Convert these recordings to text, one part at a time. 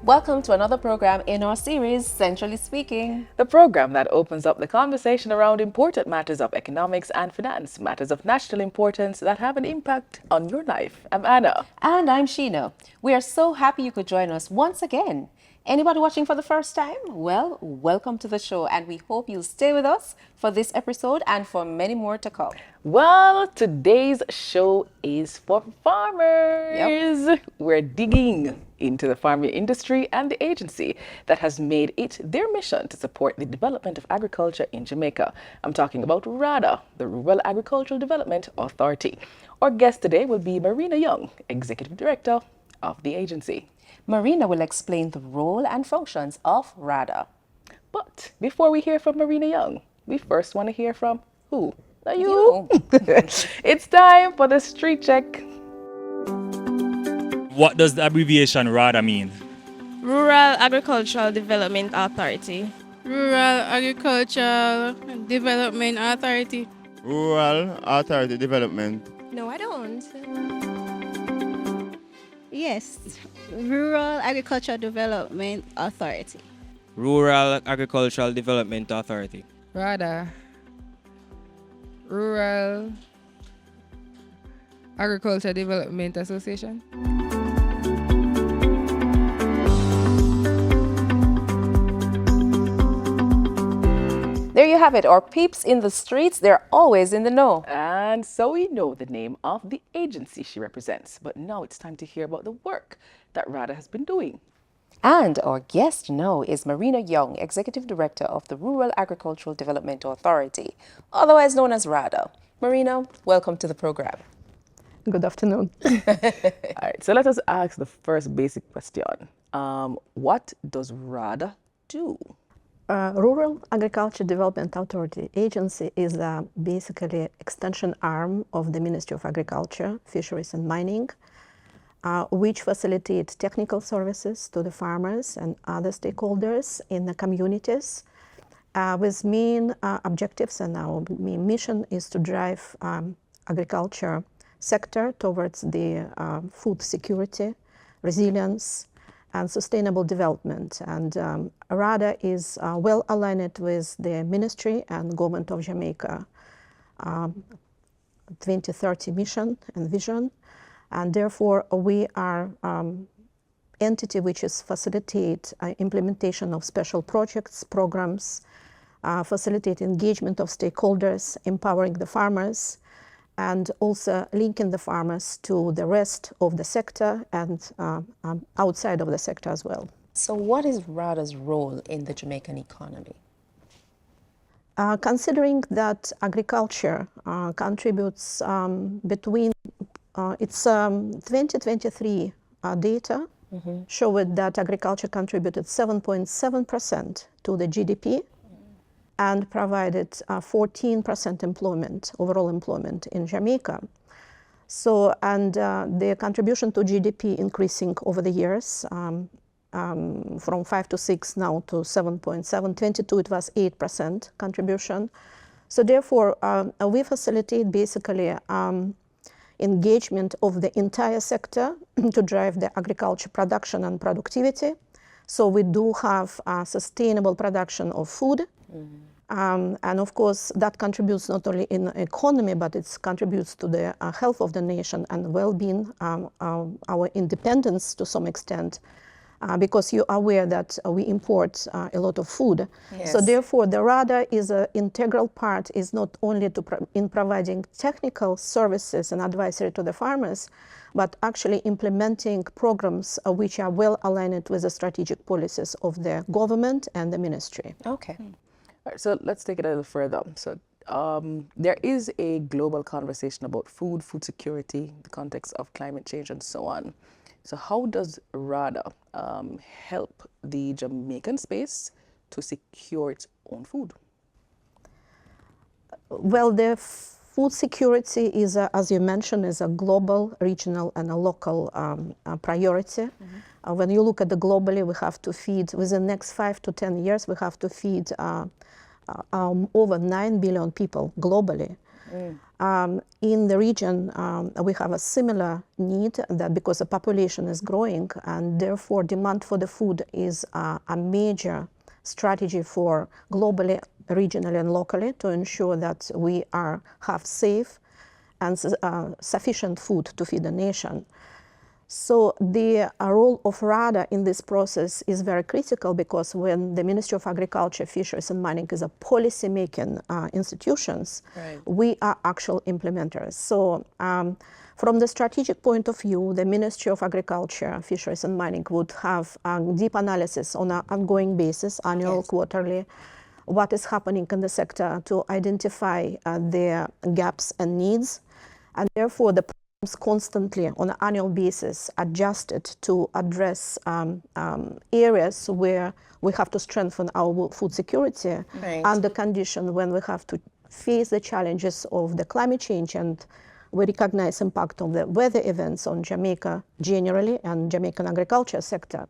Welcome to another program in our series, Centrally Speaking. The program that opens up the conversation around important matters of economics and finance, matters of national importance that have an impact on your life. I'm Anna. And I'm Sheena. We are so happy you could join us once again. Anybody watching for the first time? Well, welcome to the show, and we hope you'll stay with us for this episode and for many more to come. Well, today's show is for farmers. Yep. We're digging into the farming industry and the agency that has made it their mission to support the development of agriculture in Jamaica. I'm talking about Rada, the Rural Agricultural Development Authority. Our guest today will be Marina Young, Executive Director of the agency. Marina will explain the role and functions of Rada. But before we hear from Marina Young, we first want to hear from who? You. It's time for the street check. What does the abbreviation RADA mean? Rural Agricultural Development Authority. Rural Agricultural Development Authority. Rural Authority Development. No, I don't. Yes, Rural Agricultural Development Authority. Rural Agricultural Development Authority. Rada. Rural Agriculture Development Association. There you have it. Our peeps in the streets, they're always in the know. And so we know the name of the agency she represents. But now it's time to hear about the work that Rada has been doing. And our guest now is Marina Young, Executive Director of the Rural Agricultural Development Authority, otherwise known as Rada. Marina, welcome to the program. Good afternoon. All right, so let us ask the first basic question. What does Rada do? Rural Agriculture Development Authority agency is basically extension arm of the Ministry of Agriculture, Fisheries and Mining, which facilitates technical services to the farmers and other stakeholders in the communities with main objectives, and our main mission is to drive agriculture sector towards the food security, resilience, and sustainable development. And Rada is well aligned with the Ministry and Government of Jamaica 2030 mission and vision. And therefore, we are entity which is facilitate implementation of special projects, programs, facilitate engagement of stakeholders, empowering the farmers, and also linking the farmers to the rest of the sector and outside of the sector as well. So what is Rada's role in the Jamaican economy? Considering that agriculture contributes between, it's 2023 data showed that agriculture contributed 7.7% to the GDP and provided 14% employment, overall employment in Jamaica. So, and the contribution to GDP increasing over the years from 5 to 6 now to 7.7, 22 it was 8% contribution. So therefore, we facilitate basically engagement of the entire sector to drive the agriculture production and productivity. So we do have sustainable production of food. And of course, that contributes not only in the economy, but it contributes to the health of the nation and well-being, our independence to some extent, because you are aware that we import a lot of food. Yes. So therefore, the RADA is an integral part, is not only in providing technical services and advisory to the farmers, but actually implementing programs which are well aligned with the strategic policies of the government and the ministry. Okay. All right, so let's take it a little further. So there is a global conversation about food security, the context of climate change and so on. So how does RADA help the Jamaican space to secure its own food? Well, the food security is, as you mentioned, is a global, regional, and a local priority. When you look at the globally, we have to feed, within the next 5 to 10 years, we have to feed over 9 billion people globally. In the region, we have a similar need that because the population is growing and therefore demand for the food is a major strategy for globally, regionally, and locally to ensure that we have safe and sufficient food to feed the nation. So the role of Rada in this process is very critical because when the Ministry of Agriculture, Fisheries and Mining is a policy-making institutions, we are actual implementers. So from the strategic point of view, the Ministry of Agriculture, Fisheries and Mining would have deep analysis on an ongoing basis, annual, quarterly, what is happening in the sector to identify their gaps and needs. And therefore, the programs constantly, on an annual basis, adjusted to address areas where we have to strengthen our food security under condition when we have to face the challenges of the climate change, and we recognize impact of the weather events on Jamaica generally and Jamaican agriculture sector.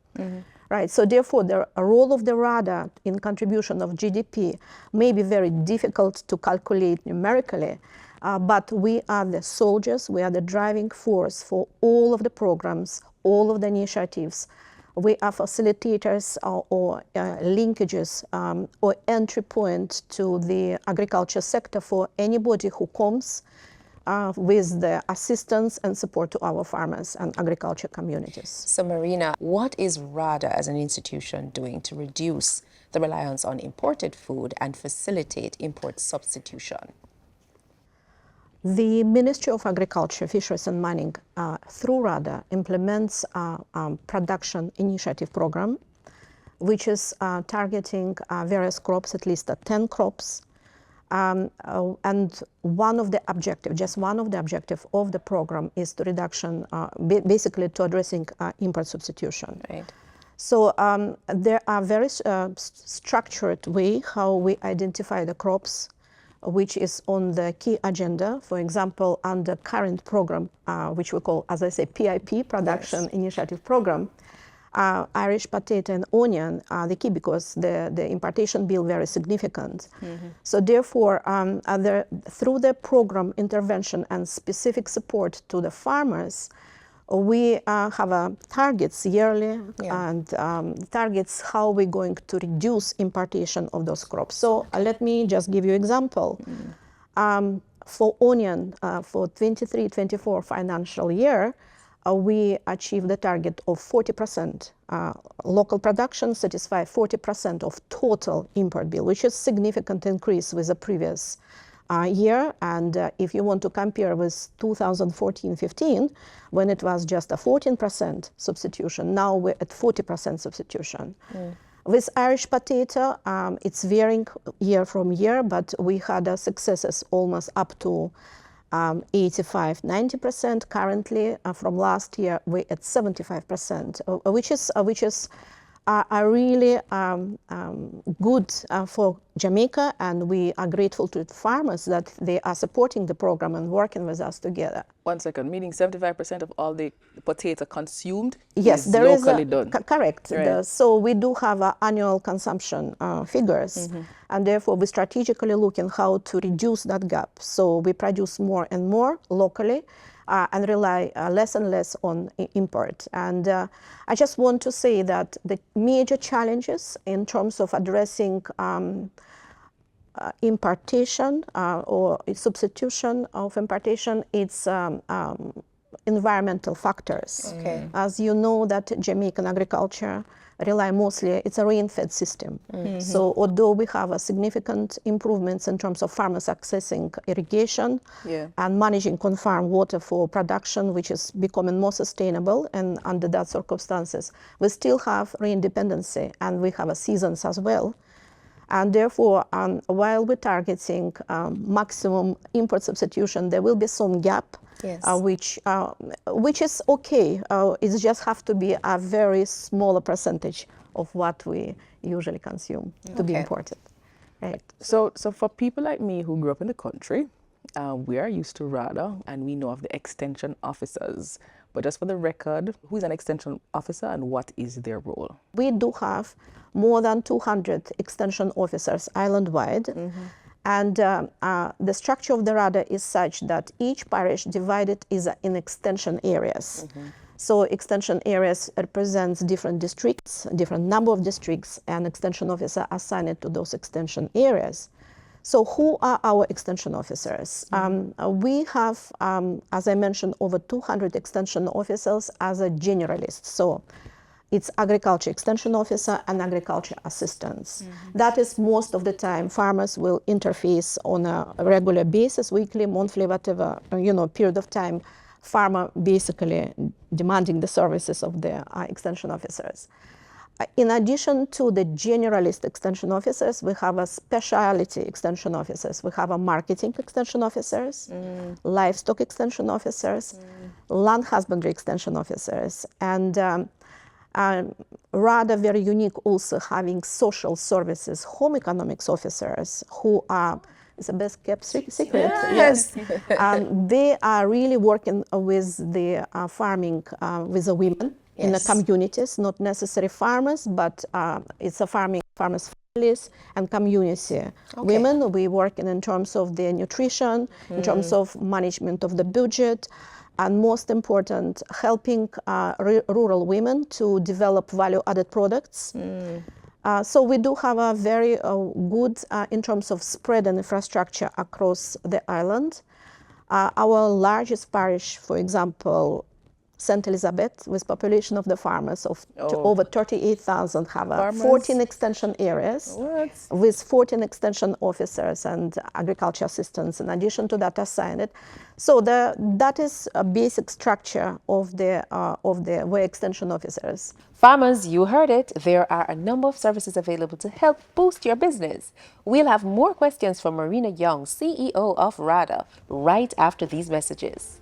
Right, so therefore the role of the Rada in contribution of GDP may be very difficult to calculate numerically, but we are the soldiers, we are the driving force for all of the programs, all of the initiatives. We are facilitators or linkages or entry point to the agriculture sector for anybody who comes with the assistance and support to our farmers and agriculture communities. So Marina, what is Rada as an institution doing to reduce the reliance on imported food and facilitate import substitution? The Ministry of Agriculture, Fisheries and Mining, through Rada, implements a production initiative program, which is targeting various crops, at least 10 crops. And one of the objectives, just one of the objectives of the program is to reduction, basically to addressing import substitution. Right. So there are very structured way how we identify the crops, which is on the key agenda. For example, under current program, which we call, as I say, PIP, Production Initiative Program, Irish potato and onion are the key because the importation bill very significant. So therefore, through the program intervention and specific support to the farmers, we have targets yearly and targets how we're going to reduce importation of those crops. So let me just give you an example. For onion, for 23-24 financial year, we achieved the target of 40%. Local production satisfy 40% of total import bill, which is significant increase with the previous year. And if you want to compare with 2014-15, when it was just a 14% substitution, now we're at 40% substitution. With Irish potato, it's varying year from year, but we had successes almost up to 85-90%. Currently, from last year, we're at 75%, which is really good for Jamaica, and we are grateful to the farmers that they are supporting the program and working with us together. 1 second, meaning 75% of all the potato consumed yes, is there locally is done. Correct. Right. So we do have annual consumption figures, and therefore we strategically looking how to reduce that gap. So we produce more and more locally, and rely less and less on import. And I just want to say that the major challenges in terms of addressing importation or substitution of importation, it's environmental factors. Okay. As you know, that Jamaican agriculture rely mostly, it's a rain-fed system. So although we have a significant improvements in terms of farmers accessing irrigation and managing on-farm water for production, which is becoming more sustainable, and under that circumstances, we still have rain dependency, and we have seasons as well. And therefore, while we're targeting maximum import substitution, there will be some gap, which is okay. It just have to be a very smaller percentage of what we usually consume to be imported. Right. So for people like me who grew up in the country, we are used to Rada, and we know of the extension officers. But just for the record, who is an extension officer and what is their role? We do have more than 200 extension officers island-wide. And the structure of the Rada is such that each parish divided is in extension areas. So extension areas represents different districts, different number of districts, and extension officer assigned to those extension areas. So who are our extension officers? We have, as I mentioned, over 200 extension officers as a generalist. So it's agriculture extension officer and agriculture assistants. That is most of the time farmers will interface on a regular basis, weekly, monthly, whatever, period of time, farmer basically demanding the services of the extension officers. In addition to the generalist extension officers, we have a specialty extension officers. We have a marketing extension officers, livestock extension officers, land husbandry extension officers, and rather very unique also having social services, home economics officers who are, it's the best kept secret. Yes. They are really working with the farming with the women in the communities, not necessarily farmers, but it's a farmers families and community. Women, we work in terms of their nutrition, in terms of management of the budget, and most important, helping rural women to develop value-added products. So we do have a very good in terms of spread and infrastructure across the island. Our largest parish, for example, St. Elizabeth, with population of the farmers of over 38,000, have 14 extension areas with 14 extension officers and agriculture assistants in addition to that assigned. So that is a basic structure of the way extension officers. Farmers, you heard it. There are a number of services available to help boost your business. We'll have more questions from Marina Young, CEO of Rada, right after these messages.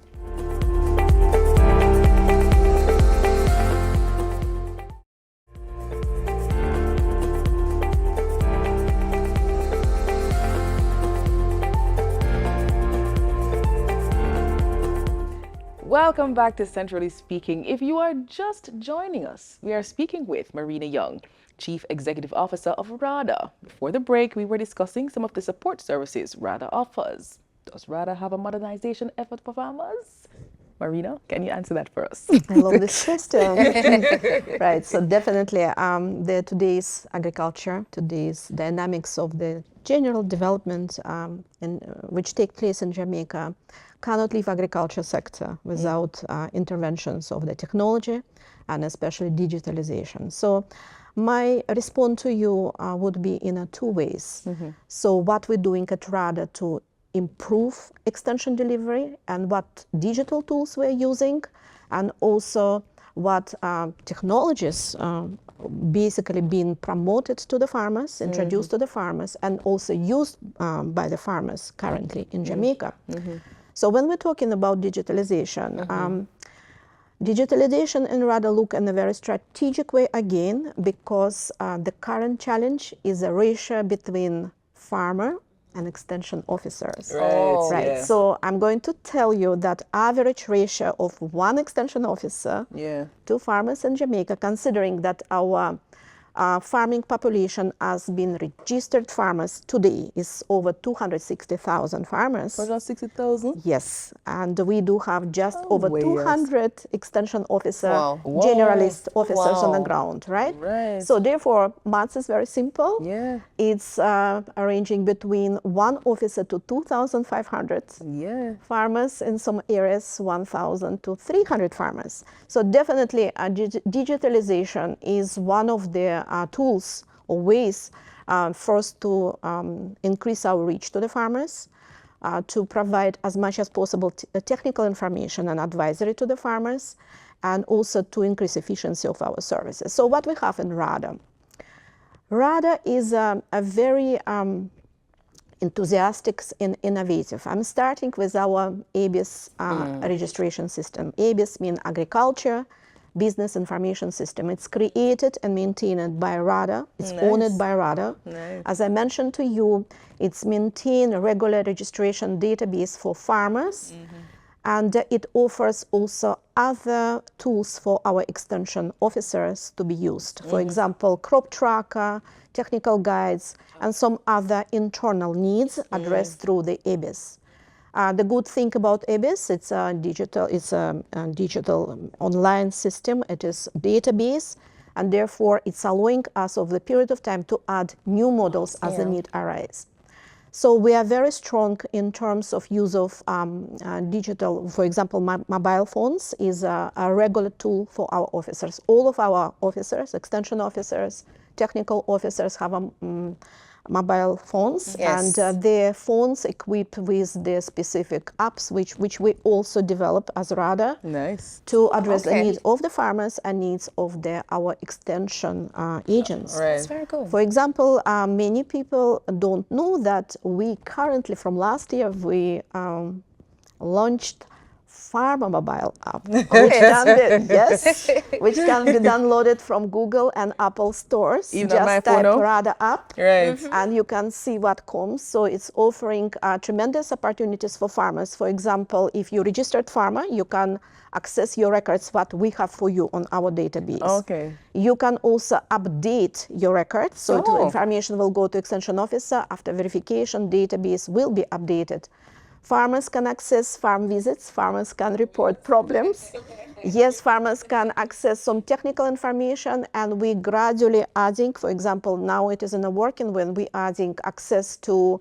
Welcome back to Centrally Speaking. If you are just joining us, we are speaking with Marina Young, Chief Executive Officer of Rada. Before the break, we were discussing some of the support services Rada offers. Does Rada have a modernization effort for farmers? Marina, can you answer that for us? I love this question. Right, so definitely today's agriculture, today's dynamics of the general development which take place in Jamaica cannot leave agriculture sector without interventions of the technology and especially digitalization. So my response to you would be in two ways. So what we're doing at Rada to improve extension delivery and what digital tools we're using, and also what technologies basically being promoted to the farmers, introduced to the farmers, and also used by the farmers currently in Jamaica. So when we're talking about digitalization, digitalization in Rada look in a very strategic way again, because the current challenge is a ratio between farmer and extension officers. Right. So I'm going to tell you that average ratio of one extension officer to farmers in Jamaica, considering that our farming population has been registered farmers today is over 260,000 farmers. 260,000? Yes, and we do have just over 200 extension officer, generalist officers on the ground, right? So therefore, maths is very simple. It's ranging between one officer to 2,500 farmers, in some areas 1,000 to 300 farmers. So definitely digitalization is one of the tools or ways first to increase our reach to the farmers, to provide as much as possible technical information and advisory to the farmers, and also to increase efficiency of our services. So what we have in Rada. Rada is a very enthusiastic and innovative. I'm starting with our ABIS registration system. ABIS means Agriculture Business Information System. It's created and maintained by Rada. It's owned by Rada. As I mentioned to you, it's maintained a regular registration database for farmers And it offers also other tools for our extension officers to be used. For example, crop tracker, technical guides, and some other internal needs addressed through the EBIS. The good thing about EBIS, it's a digital online system. It is database, and therefore it's allowing us over the period of time to add new models as the need arises. So we are very strong in terms of use of digital. For example, mobile phones is a regular tool for our officers. All of our officers, extension officers, technical officers have mobile phones, Yes. and their phones equipped with the specific apps, which we also develop as Rada Nice. to address the Okay. needs of the farmers and needs of our extension agents. That's very good. For example, many people don't know that we currently, from last year, we launched Farmer mobile app, which can be downloaded from Google and Apple stores. Even on Just my phone type now? Rada app, Right. and you can see what comes. So it's offering tremendous opportunities for farmers. For example, if you're registered farmer, you can access your records, what we have for you on our database. Okay. You can also update your records. So the Oh. information will go to extension officer. After verification, database will be updated. Farmers can access farm visits. Farmers can report problems. Yes, farmers can access some technical information, and we gradually adding, for example, now it is in a working when we adding access to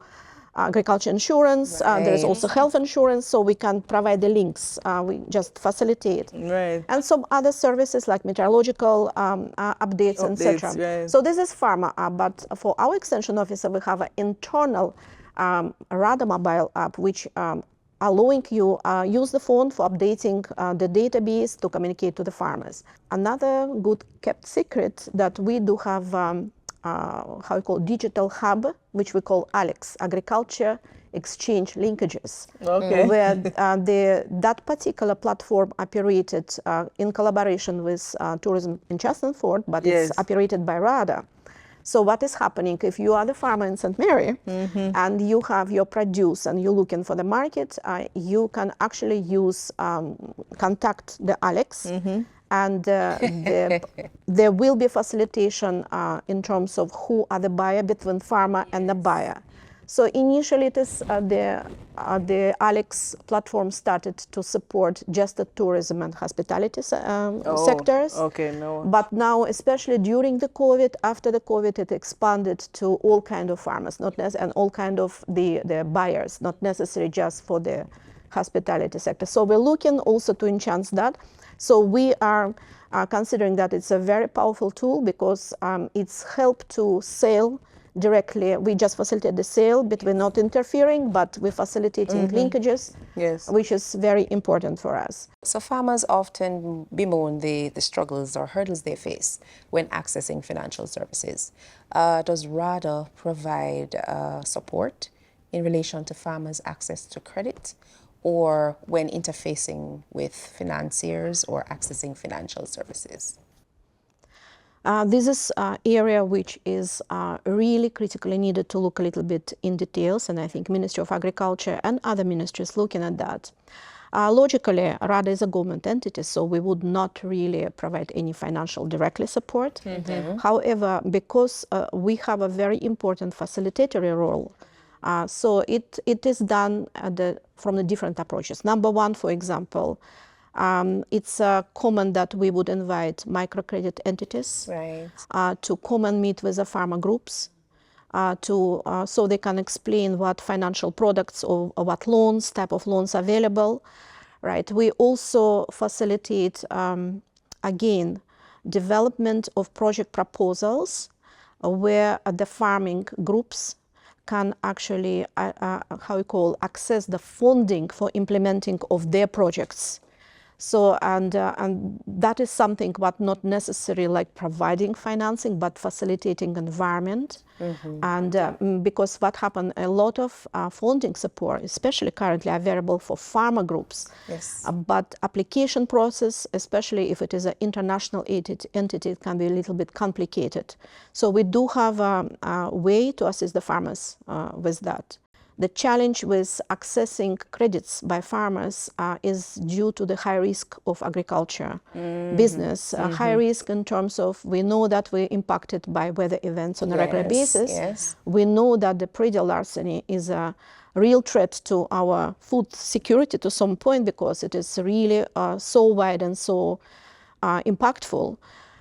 agriculture insurance. There is also health insurance, so we can provide the links. We just facilitate. Right. And some other services like meteorological updates, etc. Right. So this is Farmer app, but for our extension officer, we have an internal Rada mobile app, which allowing you use the phone for updating the database to communicate to the farmers. Another good kept secret that we do have how we call digital hub, which we call ALEX, Agriculture Exchange Linkages, Okay. where that particular platform operated in collaboration with Tourism in Chastenford, but Yes. it's operated by Rada. So what is happening if you are the farmer in St. Mary and you have your produce and you're looking for the market, you can actually use contact the Alex, and there will be facilitation in terms of who are the buyer between farmer and the buyer. So initially, it is the Alex platform started to support just the tourism and hospitality sectors. Okay, no. But now, especially during the COVID, after the COVID, it expanded to all kind of farmers, and all kind of the buyers, not necessarily just for the hospitality sector. So we're looking also to enhance that. So we are considering that it's a very powerful tool because it's helped to sell directly. We just facilitate the sale, but we're not interfering, but we're facilitating linkages, Yes. which is very important for us. So farmers often bemoan the struggles or hurdles they face when accessing financial services. Does RADA provide support in relation to farmers' access to credit or when interfacing with financiers or accessing financial services? This is an area which is really critically needed to look a little bit in details, and I think Ministry of Agriculture and other ministries looking at that. Logically, RADA is a government entity, so we would not really provide any financial directly support. However, because we have a very important facilitatory role, so it is done from the different approaches. Number one, for example, it's common that we would invite microcredit entities to come and meet with the farmer groups so they can explain what financial products or what loans, type of loans available. Right. We also facilitate, again, development of project proposals where the farming groups can actually, access the funding for implementing of their projects. So, and that is something what not necessarily like providing financing, but facilitating environment. And because what happened, a lot of funding support, especially currently, are available for farmer groups. Yes. But application process, especially if it is an international entity, it can be a little bit complicated. So we do have a way to assist the farmers with that. The challenge with accessing credits by farmers is due to the high risk of agriculture business. High risk in terms of we know that we're impacted by weather events on a regular basis. Yes. We know that the predial larceny is a real threat to our food security to some point because it is really so wide and so impactful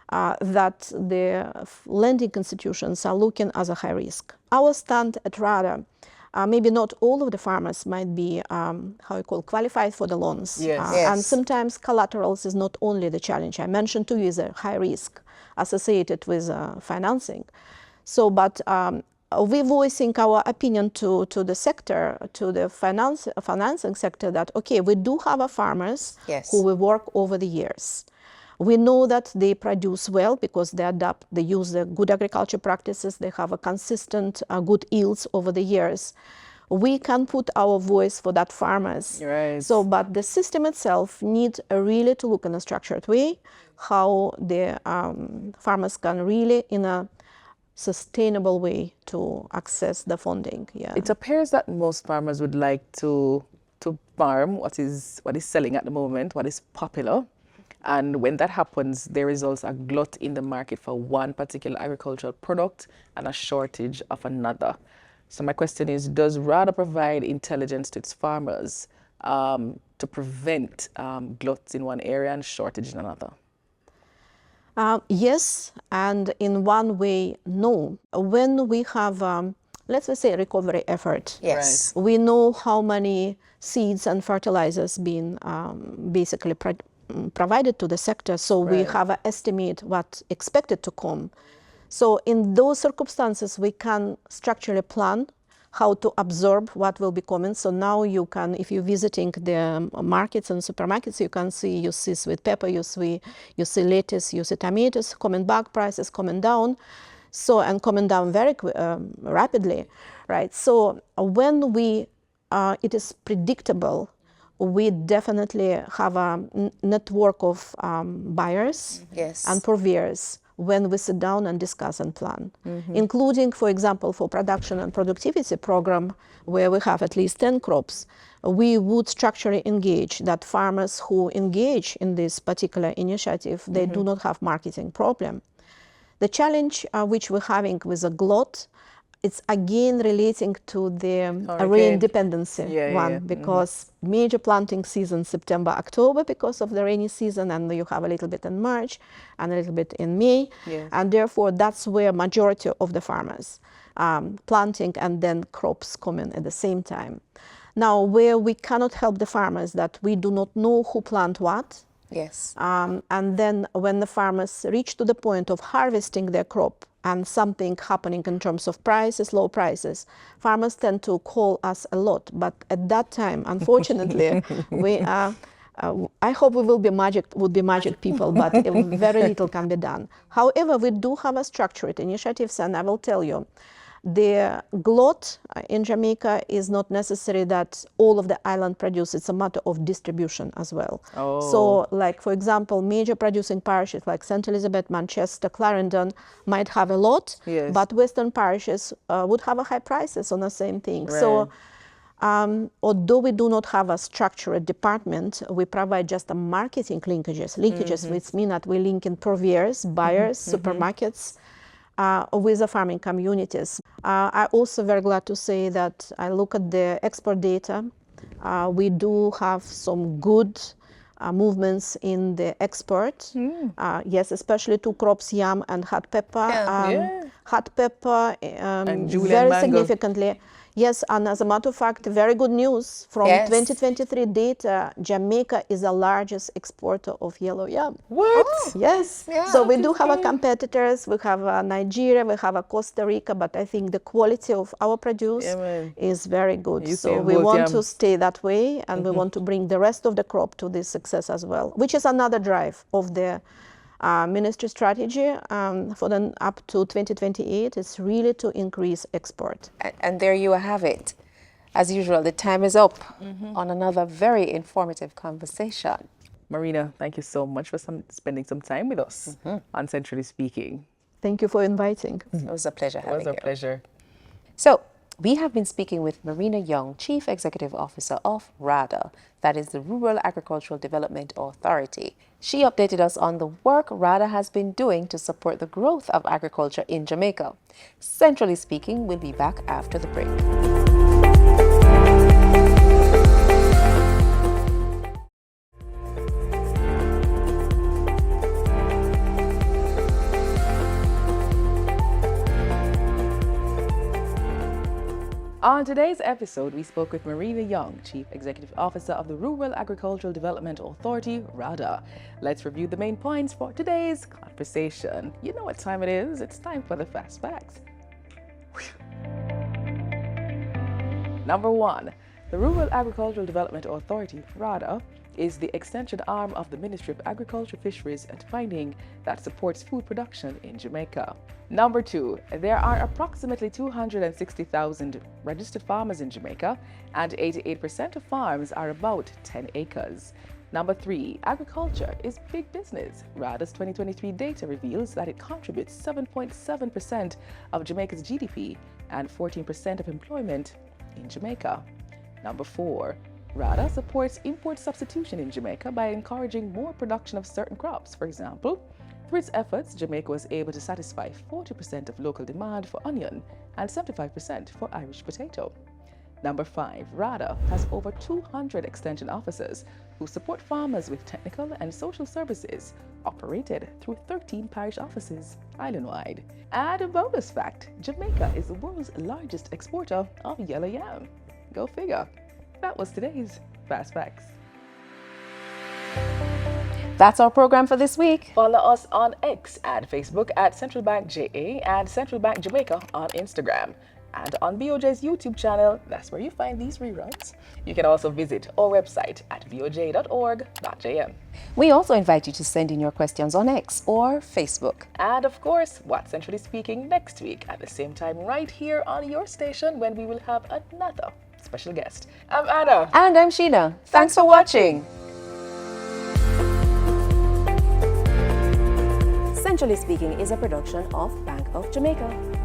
that the lending institutions are looking as a high risk. Our stand at Rada, maybe not all of the farmers might be, qualified for the loans. Yes. And sometimes collaterals is not only the challenge. I mentioned to you is a high risk associated with financing. So, but we're voicing our opinion to the sector, to the financing sector that, okay, we do have farmers who we work over the years. We know that they produce well because they use the good agriculture practices, they have a consistent good yields over the years. We can put our voice for that farmers. Right. So, but the system itself needs really to look in a structured way, how the farmers can really in a sustainable way to access the funding. Yeah. It appears that most farmers would like to farm what is selling at the moment, what is popular. And when that happens, there is also a glut in the market for one particular agricultural product and a shortage of another. So my question is, does Rada provide intelligence to its farmers to prevent gluts in one area and shortage in another? Yes, and in one way, no. When we have, let's say, a recovery effort, Yes. we know how many seeds and fertilizers being basically provided to the sector, so we have an estimate what expected to come. So in those circumstances, we can structurally plan how to absorb what will be coming. So now you can, if you're visiting the markets and supermarkets, you see sweet pepper, you see lettuce, you see tomatoes coming back, prices coming down, so and coming down very rapidly, right? So when it is predictable, we definitely have a network of buyers and purveyors when we sit down and discuss and plan, including, for example, for production and productivity program, where we have at least 10 crops, we would structurally engage that farmers who engage in this particular initiative, they do not have marketing problem. The challenge which we're having with a glut, it's again relating to the rain dependency because major planting season September, October because of the rainy season, and you have a little bit in March and a little bit in May, and therefore that's where majority of the farmers planting and then crops coming at the same time. Now, where we cannot help the farmers that we do not know who plant what. Yes. And then when the farmers reach to the point of harvesting their crop and something happening in terms of prices, low prices, farmers tend to call us a lot. But at that time, unfortunately, I hope we would be magic people, but very little can be done. However, we do have a structured initiatives, and I will tell you, the glut in Jamaica is not necessary that all of the island produce. It's a matter of distribution as well. So, like, for example, major producing parishes like St. Elizabeth, Manchester, Clarendon might have a lot, but Western parishes would have a high prices on the same thing. So, although we do not have a structured department, we provide just a marketing linkages, which mean that we link in purveyors, buyers, supermarkets, with the farming communities. I'm also very glad to say that I look at the export data. We do have some good movements in the export. Yes, especially two crops, yam and hot pepper. Hot pepper very significantly. Yes, and as a matter of fact, very good news from 2023 data, Jamaica is the largest exporter of yellow yam. What? Yes. So we do have competitors. We have Nigeria, we have Costa Rica, but I think the quality of our produce is very good. So we want to stay that way, and we want to bring the rest of the crop to this success as well, which is another drive of the ministry strategy for then up to 2028 is really to increase export. And there you have it. As usual, the time is up on another very informative conversation. Marina, thank you so much for spending some time with us on Centrally Speaking. Thank you for inviting. It was a pleasure having you. It was a pleasure. So, We have been speaking with Marina Young, Chief Executive Officer of Rada, that is the Rural Agricultural Development Authority. She updated us on the work Rada has been doing to support the growth of agriculture in Jamaica. Centrally Speaking, we'll be back after the break. On today's episode, we spoke with Marina Young, Chief Executive Officer of the Rural Agricultural Development Authority, Rada. Let's review the main points for today's conversation. You know what time it is. It's time for the fast facts. Number 1. The Rural Agricultural Development Authority, Rada, is the extension arm of the Ministry of Agriculture, Fisheries and Finding that supports food production in Jamaica. Number 2, there are approximately 260,000 registered farmers in Jamaica, and 88% of farms are about 10 acres. Number 3, agriculture is big business. Rada's 2023 data reveals that it contributes 7.7% of Jamaica's GDP and 14% of employment in Jamaica. Number 4, Rada supports import substitution in Jamaica by encouraging more production of certain crops. For example, through its efforts, Jamaica was able to satisfy 40% of local demand for onion and 75% for Irish potato. Number 5, Rada has over 200 extension officers who support farmers with technical and social services, operated through 13 parish offices island-wide. And a bonus fact, Jamaica is the world's largest exporter of yellow yam. Go figure. That was today's Fast Facts. That's our program for this week. Follow us on X and Facebook at Central Bank JA and Central Bank Jamaica on Instagram. And on BOJ's YouTube channel, that's where you find these reruns. You can also visit our website at boj.org.jm. We also invite you to send in your questions on X or Facebook. And of course, What's Centrally Speaking next week at the same time right here on your station when we will have another special guest. I'm Anna. And I'm Sheena. Thanks for watching. Centrally Speaking is a production of Bank of Jamaica.